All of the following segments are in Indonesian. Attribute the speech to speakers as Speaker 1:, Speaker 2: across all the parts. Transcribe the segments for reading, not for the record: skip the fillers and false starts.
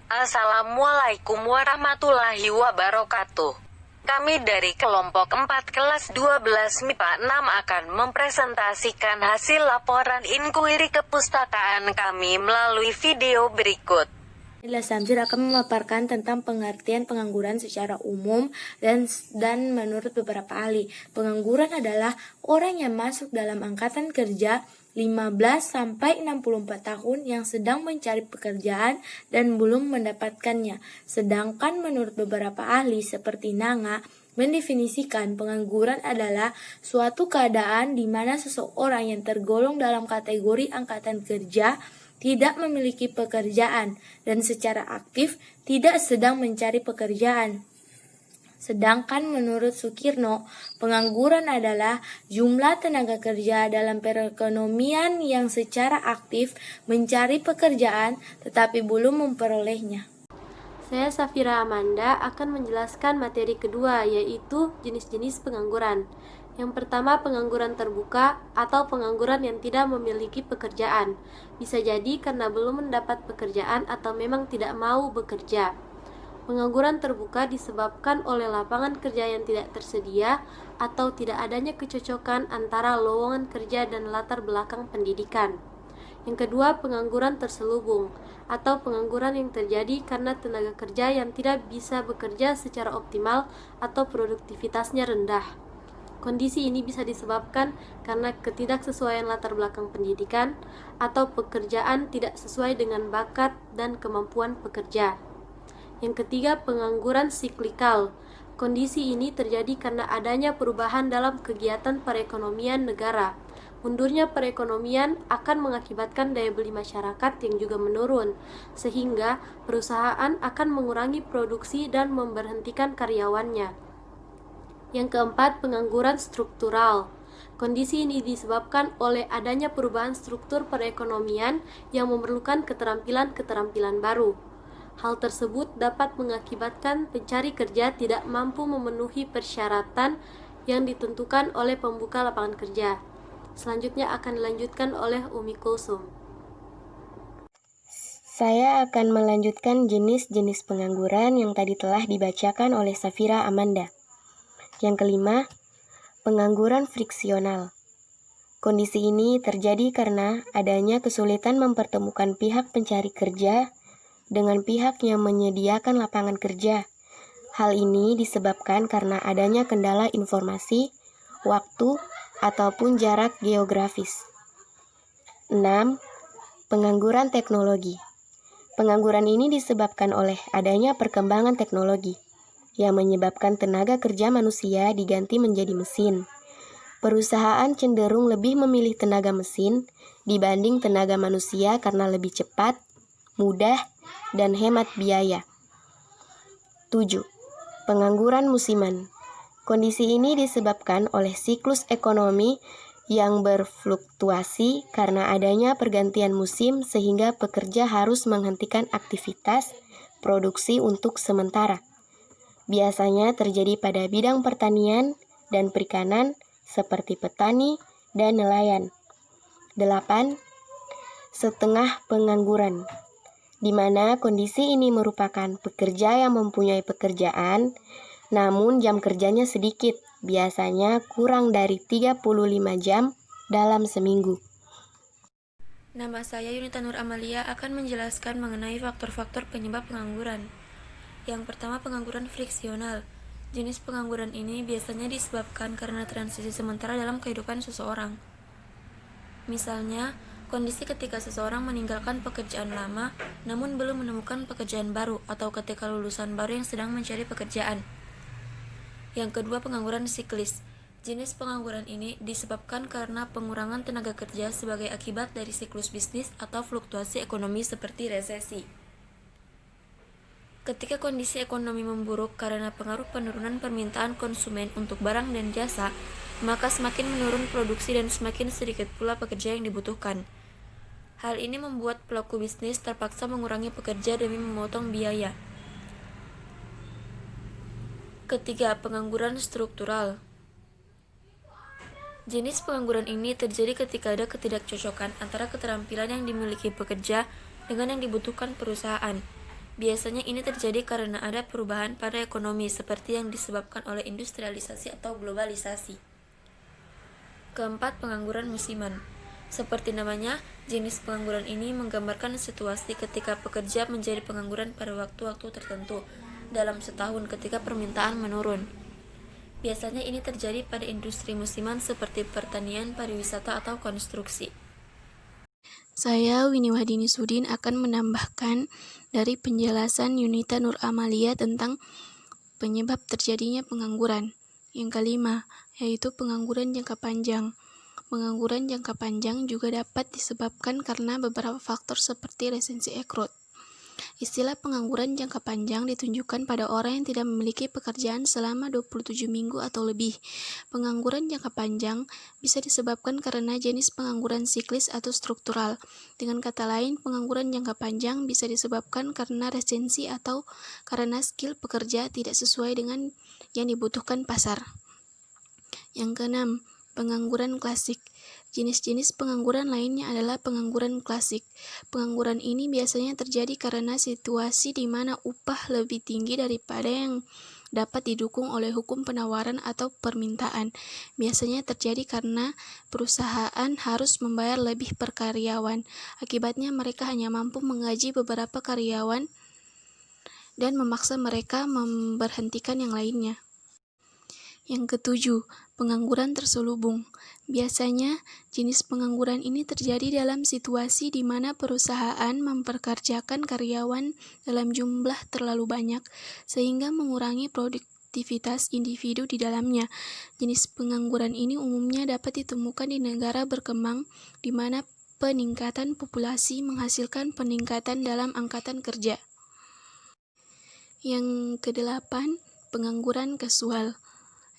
Speaker 1: Assalamualaikum warahmatullahi wabarakatuh. Kami dari kelompok 4 kelas 12 MIPA 6 akan mempresentasikan hasil laporan inkuiri kepustakaan kami melalui video berikut.
Speaker 2: Nila Samsir akan memaparkan tentang pengertian pengangguran secara umum dan menurut beberapa ahli, pengangguran adalah orang yang masuk dalam angkatan kerja 15-64 tahun yang sedang mencari pekerjaan dan belum mendapatkannya. Sedangkan menurut beberapa ahli seperti Nanga, mendefinisikan pengangguran adalah suatu keadaan di mana seseorang yang tergolong dalam kategori angkatan kerja tidak memiliki pekerjaan dan secara aktif tidak sedang mencari pekerjaan. Sedangkan menurut Sukirno, pengangguran adalah jumlah tenaga kerja dalam perekonomian yang secara aktif mencari pekerjaan tetapi belum memperolehnya.
Speaker 3: Saya Safira Amanda akan menjelaskan materi kedua, yaitu jenis-jenis pengangguran. Yang pertama, pengangguran terbuka atau pengangguran yang tidak memiliki pekerjaan. Bisa jadi karena belum mendapat pekerjaan atau memang tidak mau bekerja. Pengangguran terbuka disebabkan oleh lapangan kerja yang tidak tersedia atau tidak adanya kecocokan antara lowongan kerja dan latar belakang pendidikan. Yang kedua, pengangguran terselubung atau pengangguran yang terjadi karena tenaga kerja yang tidak bisa bekerja secara optimal atau produktivitasnya rendah. Kondisi ini bisa disebabkan karena ketidaksesuaian latar belakang pendidikan atau pekerjaan tidak sesuai dengan bakat dan kemampuan pekerja. Yang ketiga, pengangguran siklikal. Kondisi ini terjadi karena adanya perubahan dalam kegiatan perekonomian negara. Mundurnya perekonomian akan mengakibatkan daya beli masyarakat yang juga menurun, sehingga perusahaan akan mengurangi produksi dan memberhentikan karyawannya. Yang keempat, pengangguran struktural. Kondisi ini disebabkan oleh adanya perubahan struktur perekonomian yang memerlukan keterampilan-keterampilan baru. Hal tersebut dapat mengakibatkan pencari kerja tidak mampu memenuhi persyaratan yang ditentukan oleh pembuka lapangan kerja. Selanjutnya akan dilanjutkan oleh Umi Kulsum.
Speaker 4: Saya akan melanjutkan jenis-jenis pengangguran yang tadi telah dibacakan oleh Safira Amanda. Yang kelima, pengangguran friksional. Kondisi ini terjadi karena adanya kesulitan mempertemukan pihak pencari kerja dengan pihak yang menyediakan lapangan kerja. Hal ini disebabkan karena adanya kendala informasi, waktu, ataupun jarak geografis. 6. Pengangguran teknologi. Pengangguran ini disebabkan oleh adanya perkembangan teknologi yang menyebabkan tenaga kerja manusia diganti menjadi mesin. Perusahaan cenderung lebih memilih tenaga mesin dibanding tenaga manusia karena lebih cepat, mudah, dan hemat biaya. 7. Pengangguran musiman. Kondisi ini disebabkan oleh siklus ekonomi yang berfluktuasi karena adanya pergantian musim sehingga pekerja harus menghentikan aktivitas produksi untuk sementara. Biasanya terjadi pada bidang pertanian dan perikanan seperti petani dan nelayan. 8. Setengah pengangguran, di mana kondisi ini merupakan pekerja yang mempunyai pekerjaan, namun jam kerjanya sedikit, biasanya kurang dari 35 jam dalam seminggu.
Speaker 5: Nama saya Yunita Nur Amalia akan menjelaskan mengenai faktor-faktor penyebab pengangguran. Yang pertama, pengangguran friksional. Jenis pengangguran ini biasanya disebabkan karena transisi sementara dalam kehidupan seseorang. Misalnya, kondisi ketika seseorang meninggalkan pekerjaan lama namun belum menemukan pekerjaan baru atau ketika lulusan baru yang sedang mencari pekerjaan. Yang kedua, pengangguran siklis. Jenis pengangguran ini disebabkan karena pengurangan tenaga kerja sebagai akibat dari siklus bisnis atau fluktuasi ekonomi seperti resesi. Ketika kondisi ekonomi memburuk karena pengaruh penurunan permintaan konsumen untuk barang dan jasa, maka semakin menurun produksi dan semakin sedikit pula pekerja yang dibutuhkan. Hal ini membuat pelaku bisnis terpaksa mengurangi pekerja demi memotong biaya. Ketiga, pengangguran struktural. Jenis pengangguran ini terjadi ketika ada ketidakcocokan antara keterampilan yang dimiliki pekerja dengan yang dibutuhkan perusahaan. Biasanya ini terjadi karena ada perubahan pada ekonomi seperti yang disebabkan oleh industrialisasi atau globalisasi. Keempat, pengangguran musiman. Seperti namanya, jenis pengangguran ini menggambarkan situasi ketika pekerja menjadi pengangguran pada waktu-waktu tertentu dalam setahun ketika permintaan menurun. Biasanya ini terjadi pada industri musiman seperti pertanian, pariwisata, atau konstruksi.
Speaker 2: Saya Winnie Wahdini Sudin akan menambahkan dari penjelasan Yunita Nur Amalia tentang penyebab terjadinya pengangguran. Yang kelima, yaitu pengangguran jangka panjang. Pengangguran jangka panjang juga dapat disebabkan karena beberapa faktor seperti resensi rekrut. Istilah pengangguran jangka panjang ditunjukkan pada orang yang tidak memiliki pekerjaan selama 27 minggu atau lebih. Pengangguran jangka panjang bisa disebabkan karena jenis pengangguran siklis atau struktural. Dengan kata lain, pengangguran jangka panjang bisa disebabkan karena resensi atau karena skill pekerja tidak sesuai dengan yang dibutuhkan pasar. Yang keenam, pengangguran klasik. Jenis-jenis pengangguran lainnya adalah pengangguran klasik. Pengangguran ini biasanya terjadi karena situasi di mana upah lebih tinggi daripada yang dapat didukung oleh hukum penawaran atau permintaan. Biasanya terjadi karena perusahaan harus membayar lebih per karyawan. Akibatnya mereka hanya mampu menggaji beberapa karyawan dan memaksa mereka memberhentikan yang lainnya. Yang ketujuh, pengangguran terselubung. Biasanya, jenis pengangguran ini terjadi dalam situasi di mana perusahaan mempekerjakan karyawan dalam jumlah terlalu banyak, sehingga mengurangi produktivitas individu di dalamnya. Jenis pengangguran ini umumnya dapat ditemukan di negara berkembang, di mana peningkatan populasi menghasilkan peningkatan dalam angkatan kerja. Yang kedelapan, pengangguran kasual.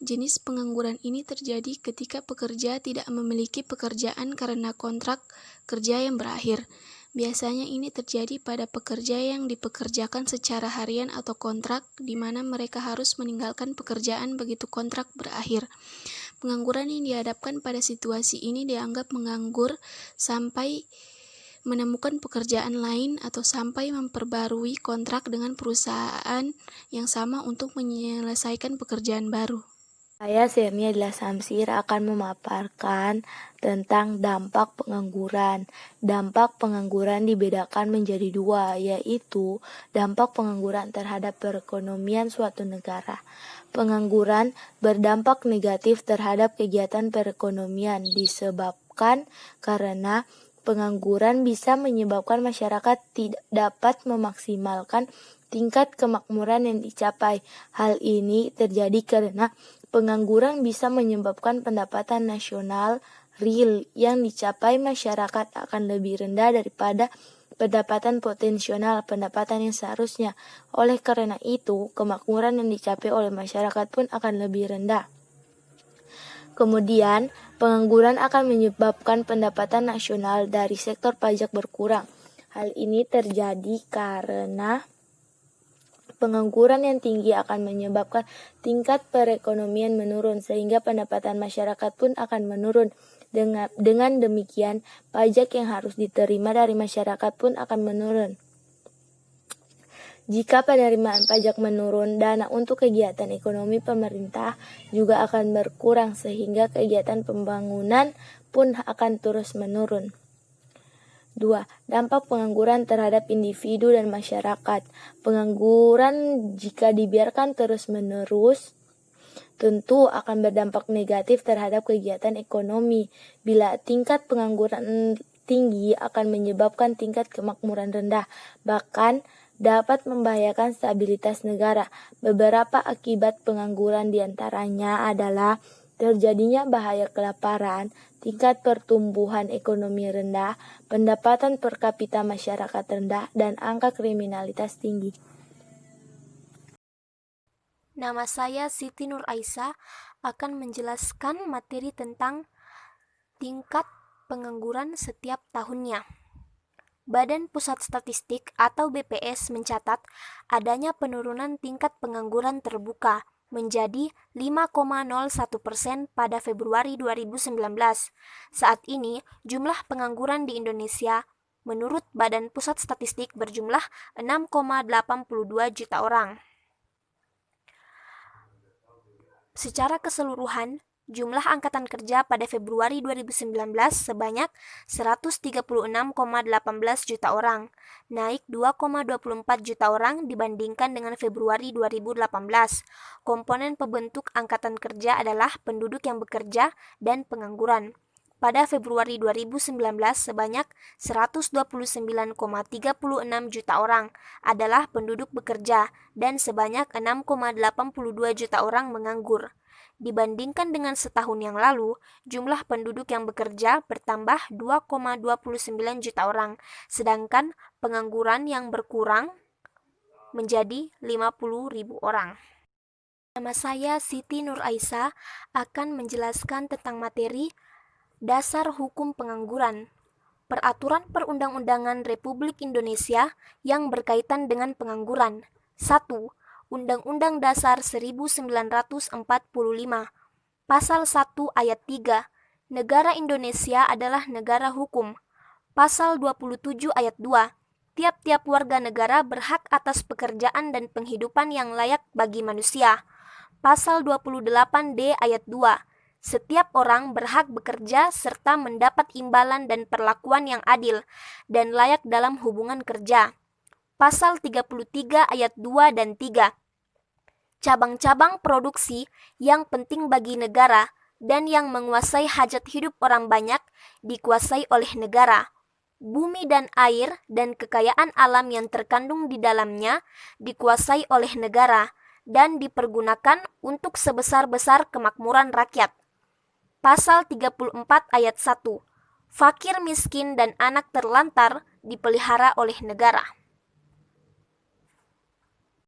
Speaker 2: Jenis pengangguran ini terjadi ketika pekerja tidak memiliki pekerjaan karena kontrak kerja yang berakhir. Biasanya ini terjadi pada pekerja yang dipekerjakan secara harian atau kontrak, di mana mereka harus meninggalkan pekerjaan begitu kontrak berakhir. Pengangguran yang dihadapkan pada situasi ini dianggap menganggur sampai menemukan pekerjaan lain atau sampai memperbarui kontrak dengan perusahaan yang sama untuk menyelesaikan pekerjaan baru.
Speaker 6: Saya Semia Dila Samsir akan memaparkan tentang dampak pengangguran. Dampak pengangguran dibedakan menjadi dua, yaitu dampak pengangguran terhadap perekonomian suatu negara. Pengangguran berdampak negatif terhadap kegiatan perekonomian disebabkan karena pengangguran bisa menyebabkan masyarakat tidak dapat memaksimalkan tingkat kemakmuran yang dicapai. Hal ini terjadi karena pengangguran bisa menyebabkan pendapatan nasional real yang dicapai masyarakat akan lebih rendah daripada pendapatan potensial, pendapatan yang seharusnya. Oleh karena itu, kemakmuran yang dicapai oleh masyarakat pun akan lebih rendah. Kemudian, pengangguran akan menyebabkan pendapatan nasional dari sektor pajak berkurang. Hal ini terjadi karena pengangguran yang tinggi akan menyebabkan tingkat perekonomian menurun sehingga pendapatan masyarakat pun akan menurun. Dengan demikian, pajak yang harus diterima dari masyarakat pun akan menurun. Jika penerimaan pajak menurun, dana untuk kegiatan ekonomi pemerintah juga akan berkurang sehingga kegiatan pembangunan pun akan terus menurun. 2. Dampak pengangguran terhadap individu dan masyarakat. Pengangguran jika dibiarkan terus-menerus tentu akan berdampak negatif terhadap kegiatan ekonomi. Bila tingkat pengangguran tinggi akan menyebabkan tingkat kemakmuran rendah, bahkan dapat membahayakan stabilitas negara. Beberapa akibat pengangguran diantaranya adalah terjadinya bahaya kelaparan, tingkat pertumbuhan ekonomi rendah, pendapatan per kapita masyarakat rendah, dan angka kriminalitas tinggi.
Speaker 3: Nama saya Siti Nur Aisyah akan menjelaskan materi tentang tingkat pengangguran setiap tahunnya. Badan Pusat Statistik atau BPS mencatat adanya penurunan tingkat pengangguran terbuka menjadi 5,01% pada Februari 2019. Saat ini, jumlah pengangguran di Indonesia
Speaker 7: menurut Badan Pusat Statistik berjumlah 6,82 juta orang. Secara keseluruhan, jumlah angkatan kerja pada Februari 2019 sebanyak 136,18 juta orang, naik 2,24 juta orang dibandingkan dengan Februari 2018. Komponen pembentuk angkatan kerja adalah penduduk yang bekerja dan pengangguran. Pada Februari 2019 sebanyak 129,36 juta orang adalah penduduk bekerja dan sebanyak 6,82 juta orang menganggur. Dibandingkan dengan setahun yang lalu, jumlah penduduk yang bekerja bertambah 2,29 juta orang, sedangkan pengangguran yang berkurang menjadi 50.000 orang. Nama saya Siti Nur Aisyah akan menjelaskan tentang materi Dasar Hukum Pengangguran, Peraturan Perundang-undangan Republik Indonesia yang berkaitan dengan pengangguran. 1. Undang-Undang Dasar 1945. Pasal 1 ayat 3. Negara Indonesia adalah negara hukum. Pasal 27 ayat 2. Tiap-tiap warga negara berhak atas pekerjaan dan penghidupan yang layak bagi manusia. Pasal 28D ayat 2. Setiap orang berhak bekerja serta mendapat imbalan dan perlakuan yang adil dan layak dalam hubungan kerja. Pasal 33 ayat 2 dan 3. Cabang-cabang produksi yang penting bagi negara dan yang menguasai hajat hidup orang banyak dikuasai oleh negara. Bumi dan air dan kekayaan alam yang terkandung di dalamnya dikuasai oleh negara dan dipergunakan untuk sebesar-besar kemakmuran rakyat. Pasal 34 ayat 1. Fakir miskin dan anak terlantar dipelihara oleh negara.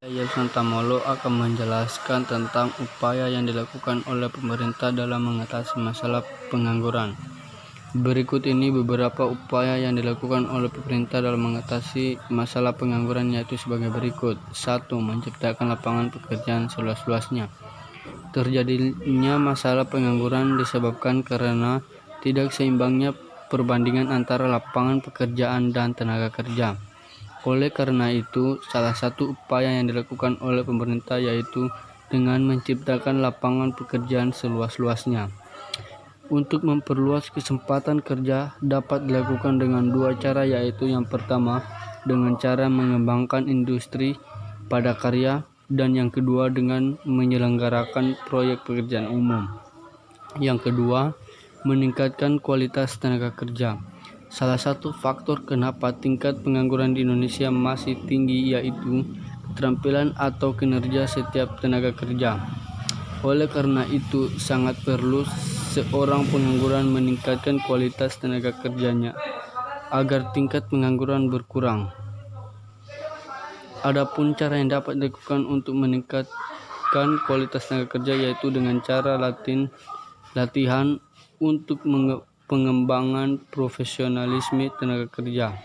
Speaker 8: Saya Santamolo akan menjelaskan tentang upaya yang dilakukan oleh pemerintah dalam mengatasi masalah pengangguran. Berikut ini beberapa upaya yang dilakukan oleh pemerintah dalam mengatasi masalah pengangguran, yaitu sebagai berikut. 1. Menciptakan lapangan pekerjaan seluas-luasnya. Terjadinya masalah pengangguran disebabkan karena tidak seimbangnya perbandingan antara lapangan pekerjaan dan tenaga kerja. Oleh karena itu, salah satu upaya yang dilakukan oleh pemerintah yaitu dengan menciptakan lapangan pekerjaan seluas-luasnya. Untuk memperluas kesempatan kerja dapat dilakukan dengan dua cara, yaitu yang pertama dengan cara mengembangkan industri padat karya, dan yang kedua dengan menyelenggarakan proyek pekerjaan umum. Yang kedua, meningkatkan kualitas tenaga kerja. Salah satu faktor kenapa tingkat pengangguran di Indonesia masih tinggi yaitu keterampilan atau kinerja setiap tenaga kerja. Oleh karena itu, sangat perlu seorang pengangguran meningkatkan kualitas tenaga kerjanya agar tingkat pengangguran berkurang. Adapun cara yang dapat dilakukan untuk meningkatkan kualitas tenaga kerja yaitu dengan cara latihan untuk pengembangan profesionalisme tenaga kerja.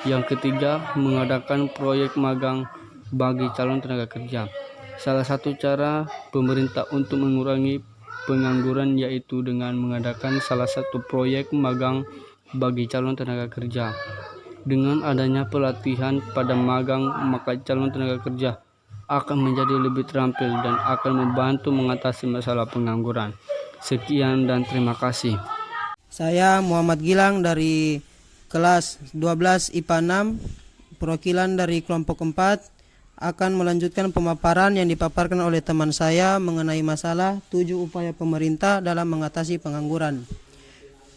Speaker 8: Yang ketiga, mengadakan proyek magang bagi calon tenaga kerja. Salah satu cara pemerintah untuk mengurangi pengangguran yaitu dengan mengadakan salah satu proyek magang bagi calon tenaga kerja. Dengan adanya pelatihan pada magang, maka calon tenaga kerja akan menjadi lebih terampil dan akan membantu mengatasi masalah pengangguran. Sekian dan terima kasih.
Speaker 9: Saya Muhammad Gilang dari kelas 12 IPA 6, perwakilan dari kelompok 4, akan melanjutkan pemaparan yang dipaparkan oleh teman saya mengenai masalah 7 upaya pemerintah dalam mengatasi pengangguran.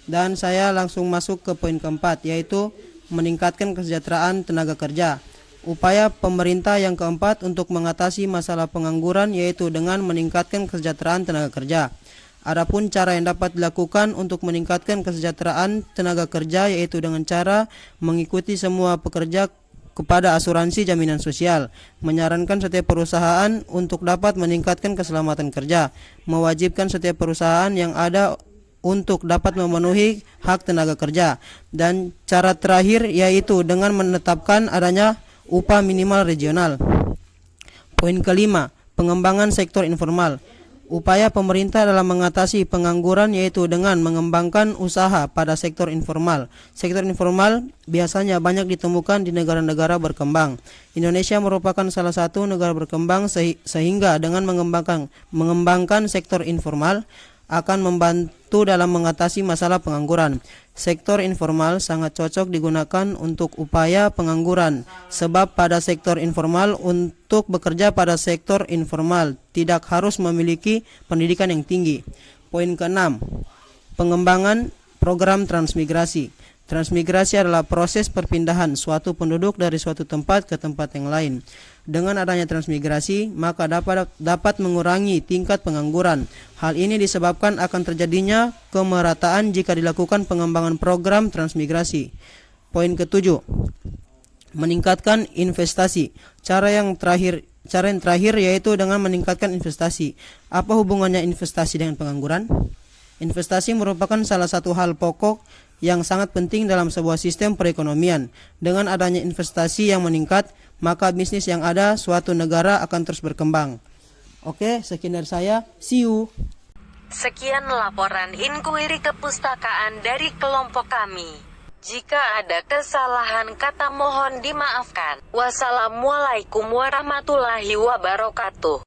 Speaker 9: Dan saya langsung masuk ke poin keempat, yaitu meningkatkan kesejahteraan tenaga kerja. Upaya pemerintah yang keempat untuk mengatasi masalah pengangguran yaitu dengan meningkatkan kesejahteraan tenaga kerja. Adapun cara yang dapat dilakukan untuk meningkatkan kesejahteraan tenaga kerja yaitu dengan cara mengikuti semua pekerja kepada asuransi jaminan sosial, menyarankan setiap perusahaan untuk dapat meningkatkan keselamatan kerja, mewajibkan setiap perusahaan yang ada untuk dapat memenuhi hak tenaga kerja, dan cara terakhir yaitu dengan menetapkan adanya upah minimal regional. Poin kelima, pengembangan sektor informal. Upaya pemerintah dalam mengatasi pengangguran yaitu dengan mengembangkan usaha pada sektor informal. Sektor informal biasanya banyak ditemukan di negara-negara berkembang. Indonesia merupakan salah satu negara berkembang sehingga dengan mengembangkan sektor informal akan membantu dalam mengatasi masalah pengangguran. Sektor informal sangat cocok digunakan untuk upaya pengangguran, sebab pada sektor informal untuk bekerja pada sektor informal tidak harus memiliki pendidikan yang tinggi. Poin ke-6, pengembangan program transmigrasi. Transmigrasi adalah proses perpindahan suatu penduduk dari suatu tempat ke tempat yang lain. Dengan adanya transmigrasi, maka dapat mengurangi tingkat pengangguran. Hal ini disebabkan akan terjadinya kemerataan jika dilakukan pengembangan program transmigrasi. Poin ke-7, meningkatkan investasi. Cara yang terakhir yaitu dengan meningkatkan investasi. Apa hubungannya investasi dengan pengangguran? Investasi merupakan salah satu hal pokok yang sangat penting dalam sebuah sistem perekonomian. Dengan adanya investasi yang meningkat, maka bisnis yang ada suatu negara akan terus berkembang. Oke, sekian dari saya. See you.
Speaker 1: Sekian laporan inkuiri kepustakaan dari kelompok kami. Jika ada kesalahan kata mohon dimaafkan. Wassalamualaikum warahmatullahi wabarakatuh.